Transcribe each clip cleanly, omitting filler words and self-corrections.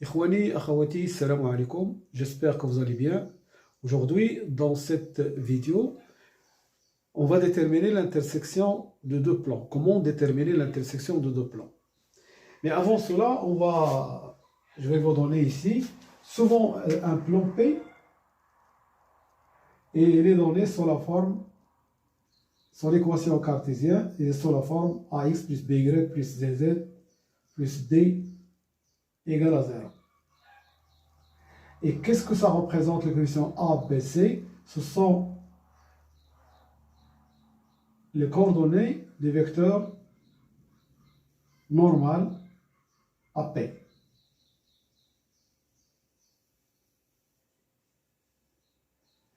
Ikhwani, akhawati, salam alaikum. J'espère que vous allez bien. Aujourd'hui, dans cette vidéo, on va déterminer l'intersection de deux plans. Comment déterminer l'intersection de deux plans? Mais avant cela, je vais vous donner ici souvent un plan P et il est donné sous la forme, sur l'équation cartésienne, et sous la forme ax plus by plus zz plus d égale à 0. Et qu'est-ce que ça représente, les coefficients A, B, C? Ce sont les coordonnées des vecteurs normal à P.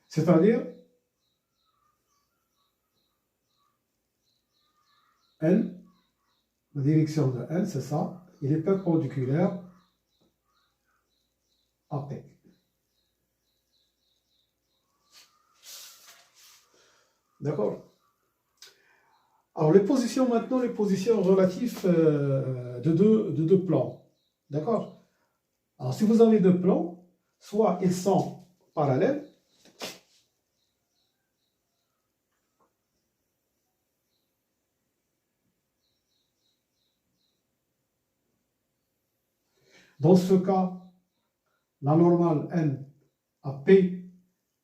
C'est-à-dire, N, la direction de N, c'est ça, il est perpendiculaire à P. D'accord? Alors, les positions maintenant, les positions relatives de deux plans. D'accord? Alors, si vous avez deux plans, soit ils sont parallèles, dans ce cas, la normale N à P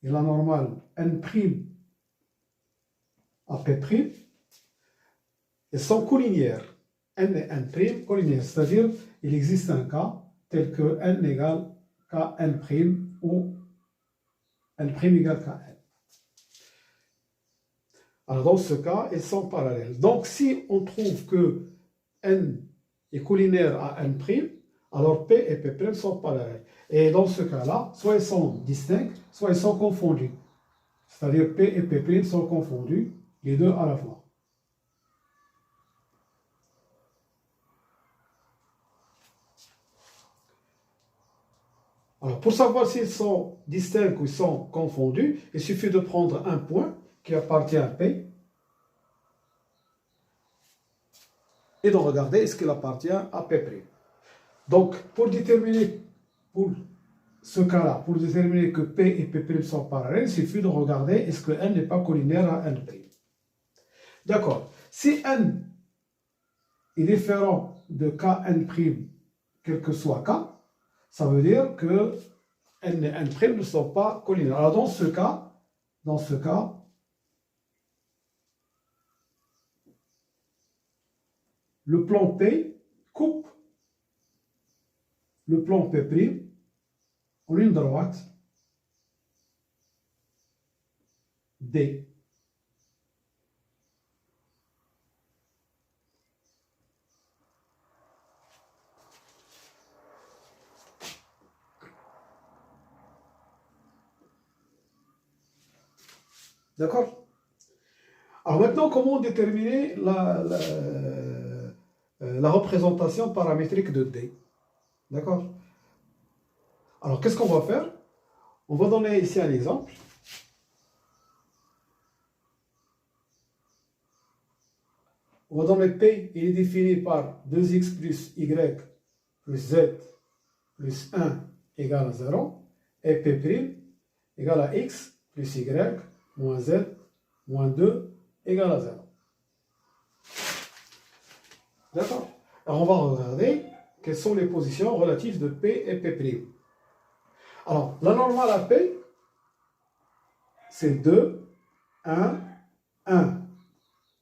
et la normale N' à P', elles sont collinéaires. N et N' collinéaires, c'est-à-dire il existe un cas tel que N égale K'n' ou N' égale Kn. Alors dans ce cas, elles sont parallèles. Donc si on trouve que N est collinaire à N', alors P et P' sont parallèles. Et dans ce cas-là, soit ils sont distincts, soit ils sont confondus. C'est-à-dire P et P' sont confondus, les deux à la fois. Alors, pour savoir s'ils sont distincts ou ils sont confondus, il suffit de prendre un point qui appartient à P et de regarder est-ce qu'il appartient à P'. Donc, pour déterminer, pour ce cas-là, pour déterminer que P et P' sont parallèles, il suffit de regarder est-ce que N n'est pas collinaire à N'. D'accord. Si N est différent de K'n', quel que soit K, ça veut dire que N et N' ne sont pas collinaires. Alors dans ce cas, le plan P coupe le plan P' en ligne droite D. D'accord? Alors maintenant, comment déterminer la représentation paramétrique de D? D'accord? Alors, qu'est-ce qu'on va faire? On va donner ici un exemple. On va donner P, il est défini par 2x plus y plus z plus 1 égale à 0, et P' égale à x plus y moins z moins 2 égale à 0. D'accord? Alors, on va regarder quelles sont les positions relatives de P et P'. Alors, la normale à P, c'est 2, 1, 1.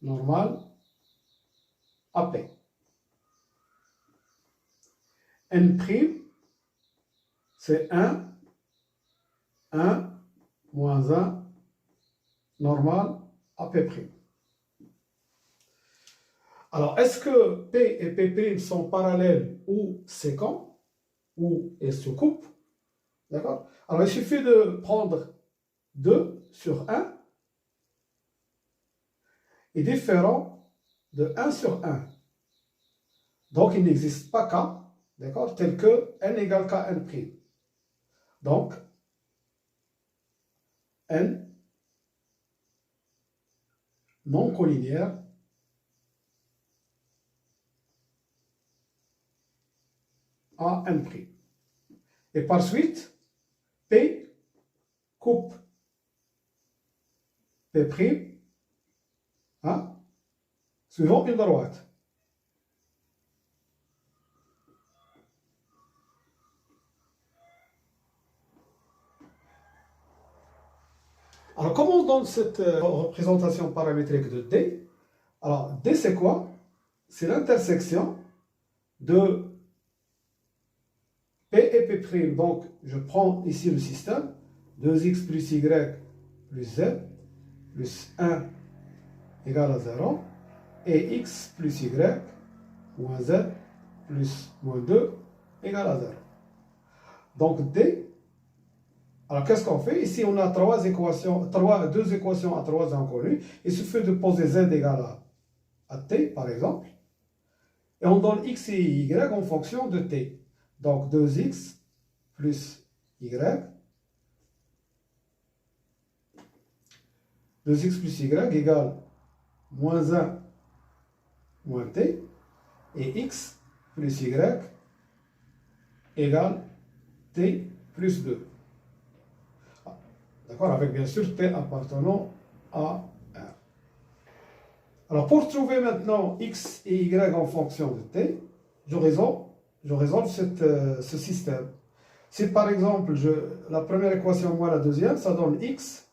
Normale à P. N', c'est 1, 1, moins 1, normal à P'. Alors, est-ce que P et P' sont parallèles ou séquents, ou elles se coupent? D'accord? Alors, il suffit de prendre 2 sur 1 est différent de 1 sur 1. Donc, il n'existe pas K, d'accord, tel que N égale K'n'. Donc, N non collinaire à N'. Et par suite, P coupe P', hein, suivant une droite. Alors, comment on donne cette représentation paramétrique de D? Alors, D, c'est quoi? C'est l'intersection de P et P'. Donc, je prends ici le système, 2x plus y plus z plus 1 égale à 0, et x plus y moins z plus moins 2 égale à 0. Donc, D. Alors, qu'est-ce qu'on fait? Ici, on a deux équations à trois inconnues. Il suffit de poser z égale à t, par exemple. Et on donne x et y en fonction de t. Donc, 2x plus y. 2x plus y égale moins 1 moins t. Et x plus y égale t plus 2. D'accord, avec bien sûr t appartenant à 1. Alors pour trouver maintenant x et y en fonction de t, je résolve ce système. Si par exemple la première équation moins la deuxième, ça donne x,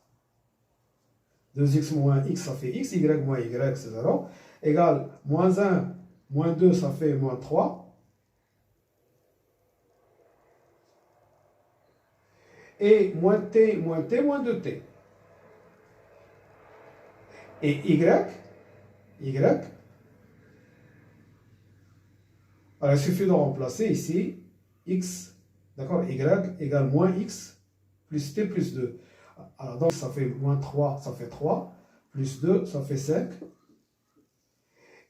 2x moins x ça fait x, y moins y c'est 0, égale moins 1 moins 2 ça fait moins 3. Et moins t moins 2t. Et y, alors il suffit de remplacer ici x, d'accord, y égale moins x plus t plus 2. Alors donc ça fait moins 3, ça fait 3, plus 2, ça fait 5.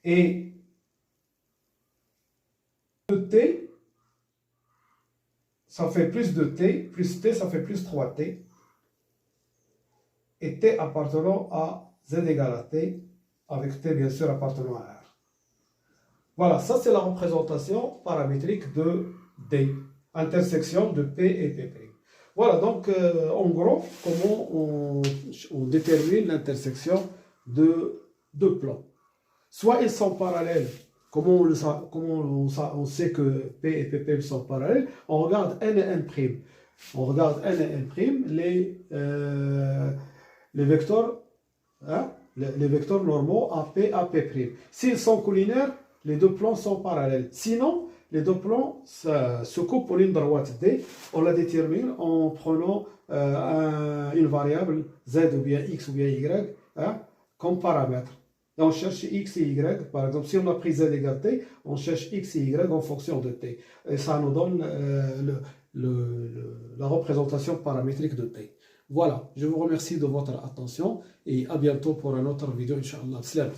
Et t, ça fait plus de t, plus t, ça fait plus 3t. Et t appartenant à z égale à t, avec t bien sûr appartenant à R. Voilà, ça c'est la représentation paramétrique de D, intersection de P et P'. Voilà, donc en gros, comment on détermine l'intersection de deux plans. Soit ils sont parallèles. Comment on sait que P et P' sont parallèles? On regarde N et N'. On regarde N et N', les vecteurs, hein, les vecteurs normaux AP, AP'. S'ils sont collinaires, les deux plans sont parallèles. Sinon, les deux plans se coupent pour une droite D. On la détermine en prenant une variable Z ou bien X ou bien Y, hein, comme paramètre. Et on cherche x et y, par exemple, si on a pris z égale t, on cherche x et y en fonction de t. Et ça nous donne la représentation paramétrique de t. Voilà, je vous remercie de votre attention et à bientôt pour une autre vidéo, Inch'Allah. Salam.